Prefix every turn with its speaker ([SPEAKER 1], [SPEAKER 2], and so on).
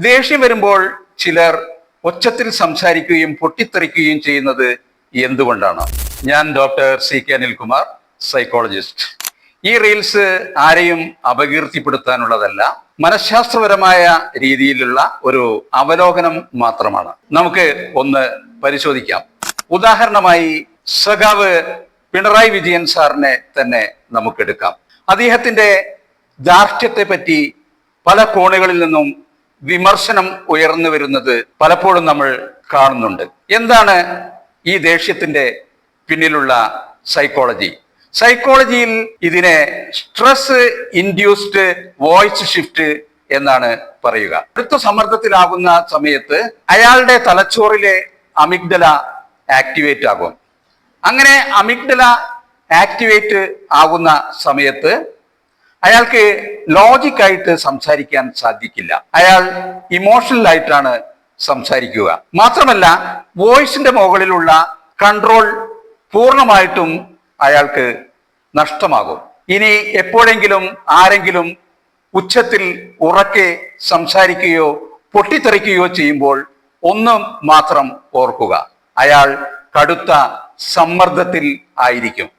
[SPEAKER 1] ദേഷ്യം വരുമ്പോൾ ചിലർ ഒച്ചത്തിൽ സംസാരിക്കുകയും പൊട്ടിത്തെറിക്കുകയും ചെയ്യുന്നത് എന്തുകൊണ്ടാണ്? ഞാൻ ഡോക്ടർ CK അനിൽകുമാർ, സൈക്കോളജിസ്റ്റ്. ഈ റീൽസ് ആരെയും അപകീർത്തിപ്പെടുത്താനുള്ളതല്ല, മനഃശാസ്ത്രപരമായ രീതിയിലുള്ള ഒരു അവലോകനം മാത്രമാണ്. നമുക്ക് ഒന്ന് പരിശോധിക്കാം. ഉദാഹരണമായി സഖാവ് പിണറായി വിജയൻ സാറിനെ തന്നെ നമുക്കെടുക്കാം. അദ്ദേഹത്തിന്റെ ധാർഷ്ട്യത്തെ പറ്റി പല കോണുകളിൽ നിന്നും വിമർശനം ഉയർന്നു വരുന്നത് പലപ്പോഴും നമ്മൾ കാണുന്നുണ്ട്. എന്താണ് ഈ ദേഷ്യത്തിന്റെ പിന്നിലുള്ള സൈക്കോളജി? സൈക്കോളജിയിൽ ഇതിനെ സ്ട്രെസ് ഇൻഡ്യൂസ്ഡ് വോയിസ് ഷിഫ്റ്റ് എന്നാണ് പറയുക. അടുത്ത സമ്മർദ്ദത്തിലാകുന്ന സമയത്ത് അയാളുടെ തലച്ചോറിലെ അമിഗ്ഡല ആക്ടിവേറ്റ് ആകും. അങ്ങനെ അമിഗ്ഡല ആക്ടിവേറ്റ് ആകുന്ന സമയത്ത് അയാൾക്ക് ലോജിക്കായിട്ട് സംസാരിക്കാൻ സാധിക്കില്ല. അയാൾ ഇമോഷണൽ ആയിട്ടാണ് സംസാരിക്കുക. മാത്രമല്ല, വോയിസിന്റെ മുകളിലുള്ള കൺട്രോൾ പൂർണ്ണമായിട്ടും അയാൾക്ക് നഷ്ടമാകും. ഇനി എപ്പോഴെങ്കിലും ആരെങ്കിലും ഉച്ചത്തിൽ ഉറക്കെ സംസാരിക്കുകയോ പൊട്ടിത്തെറിക്കുകയോ ചെയ്യുമ്പോൾ ഒന്നും മാത്രം ഓർക്കുക, അയാൾ കടുത്ത സമ്മർദ്ദത്തിൽ ആയിരിക്കും.